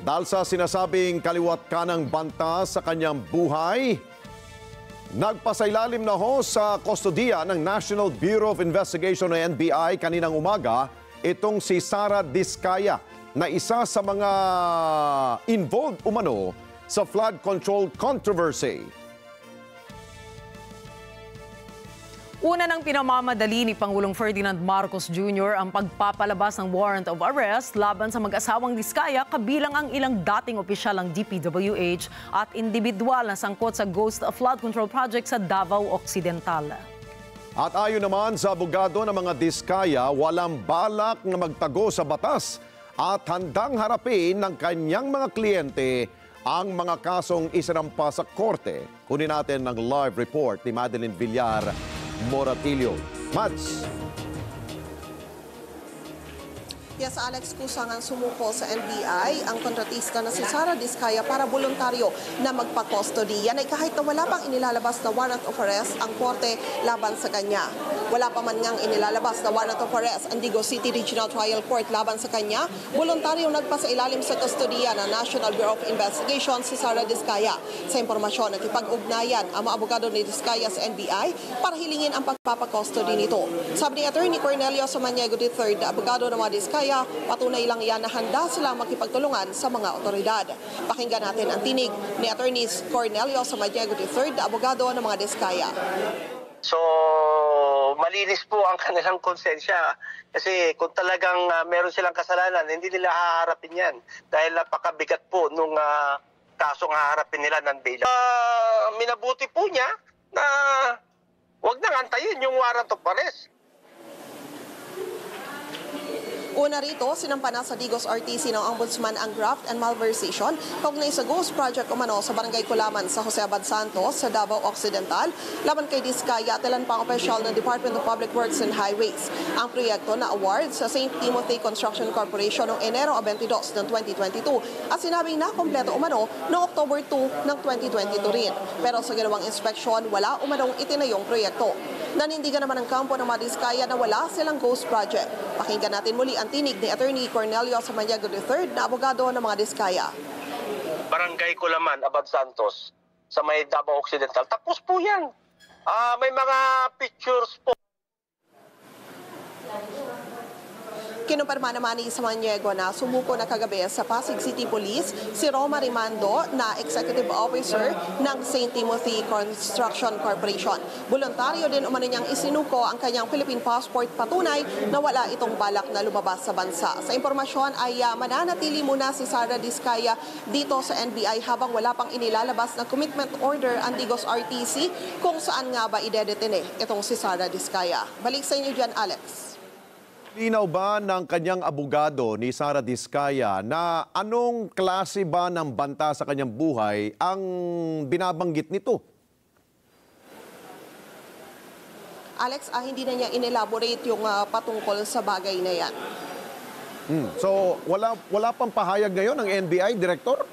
Dahil sa sinasabing kaliwat kanang banta sa kanyang buhay, nagpasailalim na ho sa kustodiya ng National Bureau of Investigation o NBI kaninang umaga itong si Sara Diskaya na isa sa mga involved umano sa flood control controversy. Una nang pinamamadali ni Pangulong Ferdinand Marcos Jr. ang pagpapalabas ng warrant of arrest laban sa mag-asawang Diskaya, kabilang ang ilang dating opisyal ng DPWH at individual na sangkot sa Ghost Flood Control Project sa Davao Occidental. At ayon naman sa abogado ng mga Diskaya, walang balak na magtago sa batas at handang harapin ng kanyang mga kliyente ang mga kasong isinampa sa korte. Kunin natin ang live report ni Madeline Villar Moratillo. Mads. Yes, Alex, kusangang sumuko sa NBI ang kontratista na si Sara Diskaya para voluntaryo na magpa-custody. Yan ay kahit na wala pang inilalabas na warrant of arrest ang korte laban sa kanya. Wala pa man ngang inilalabas na warrant of arrest ang Digo City Regional Trial Court laban sa kanya, voluntaryo nagpasailalim sa kustodiya ng National Bureau of Investigation si Sara Diskaya. Sa impormasyon, nakipag-ugnayan ang mga abogado ni Diskaya sa NBI para hilingin ang pagpapakustody nito. Sabi ni Attorney Cornelio Samaniego III, abogado ng mga Diskaya, patunay lang yan na handa silang makipagtulungan sa mga otoridad. Pakinggan natin ang tinig ni Attorney Cornelio Samaniego III, abogado ng mga Diskaya. So, malinis po ang kanilang konsensya kasi kung talagang meron silang kasalanan, hindi nila haharapin yan dahil napakabigat po nung kasong haharapin nila ng bail. Minabuti po niya na huwag nang antayin yung warrant of arrest. Una rito, sinampa na sa Digos RTC ng Ombudsman ang graft and malversation kaugnay sa Ghost Project umano sa Barangay Kulaman sa Jose Abad Santos sa Davao Occidental laban kay Diskaya at ilan pang opisyal ng Department of Public Works and Highways. Ang proyekto na award sa St. Timothy Construction Corporation noong Enero 22 ng 2022 at sinabing na kompleto umano noong October 2 ng 2022 rin. Pero sa ginawang inspeksyon, wala umanong itinayong proyekto. Nanindigan naman ang kampo ng mga Diskaya na wala silang Ghost Project. Pakinggan natin muli ang tinig ni Attorney Cornelio Samaniego III na abogado ng mga Diskaya. Barangay Kulaman, Abad Santos, sa may Davao Occidental. Tapos po yan. May mga pictures po. Kinumpirma naman ni Samaniego na sumuko na kagabi sa Pasig City Police si Roma Rimando na Executive Officer ng St. Timothy Construction Corporation. Voluntaryo din umano niyang isinuko ang kanyang Philippine passport, patunay na wala itong balak na lumabas sa bansa. Sa impormasyon ay mananatili muna si Sara Diskaya dito sa NBI habang wala pang inilalabas na commitment order ang Digos RTC kung saan nga ba idedetene itong si Sara Diskaya. Balik sa inyo dyan, Alex. Linaw ba ng kanyang abogado ni Sara Diskaya na anong klase ba ng banta sa kanyang buhay ang binabanggit nito? Alex, hindi na niya inelaborate yung patungkol sa bagay na yan. So, wala pang pahayag ngayon ng NBI, Director?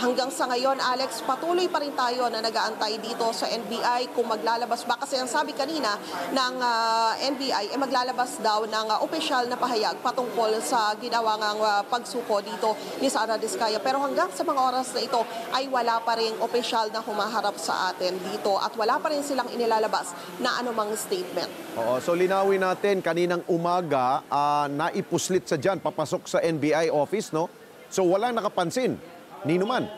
Hanggang sa ngayon, Alex, patuloy pa rin tayo na nag-aantay dito sa NBI kung maglalabas ba. Kasi ang sabi kanina ng NBI ay maglalabas daw ng opisyal na pahayag patungkol sa ginawang pagsuko dito ni Sara Diskaya. Pero hanggang sa mga oras na ito ay wala pa rin opisyal na humaharap sa atin dito at wala pa rin silang inilalabas na anumang statement. Oo, so linawin natin, kaninang umaga, naipuslit sa dyan, papasok sa NBI office, no? So walang nakapansin. Nino man.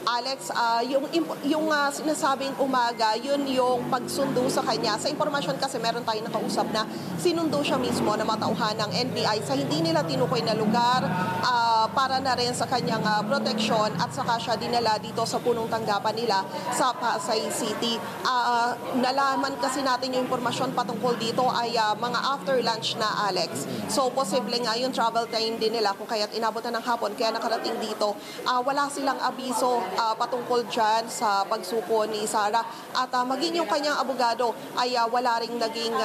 Alex, yung sinasabing umaga, yun yung pagsundo sa kanya. Sa impormasyon kasi meron tayong nakausap na sinundo siya mismo na matauhan ng NBI sa hindi nila tinukoy na lugar para na rin sa kanyang proteksyon at saka siya dinala dito sa punong tanggapan nila sa Pasay City. Nalaman kasi natin yung impormasyon patungkol dito ay mga after lunch na, Alex. So posible nga yung travel time din nila kung kaya't inabutan ng hapon kaya nakarating dito. Wala silang abiso patungkol dyan sa pagsuko ni Sara. At maging yung kanyang abogado ay wala ring naging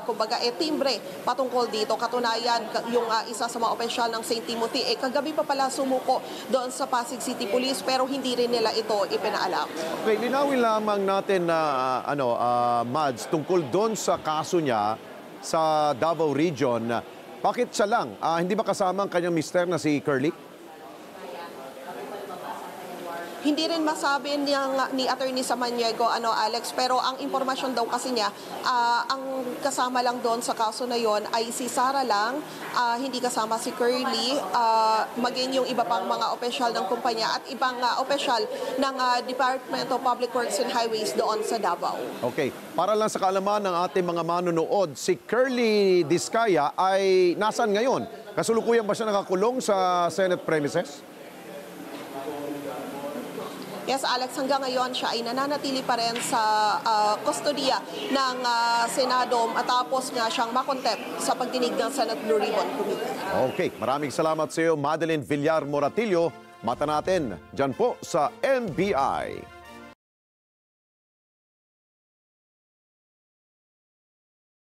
kumbaga timbre patungkol dito. Katunayan, yung isa sa mga opisyal ng St. Timothy, kagabi pa pala sumuko doon sa Pasig City Police pero hindi rin nila ito ipinaalam. Okay, linawin lamang natin na Mads, tungkol doon sa kaso niya sa Davao Region. Bakit siya lang? Hindi ba kasama ang kanyang mister na si Curly? Hindi rin masabi ni Attorney Samaniego, Alex, pero ang impormasyon daw kasi niya, ang kasama lang doon sa kaso na yon ay si Sara lang, hindi kasama si Curly, maging yung iba pang mga opisyal ng kumpanya at ibang opisyal ng Department of Public Works and Highways doon sa Davao. Okay, para lang sa kaalaman ng ating mga manonood, si Curly Diskaya ay nasan ngayon? Kasulukuyan ba siya nakakulong sa Senate premises? Yes, Alex, hanggang ngayon siya ay nananatili pa rin sa kustodiya ng Senado matapos nga siyang makontempt sa pagdinig ng Senate Blue Ribbon Committee. Okay, maraming salamat sa iyo, Madeline Villar Moratillo. Mata natin dyan po sa NBI.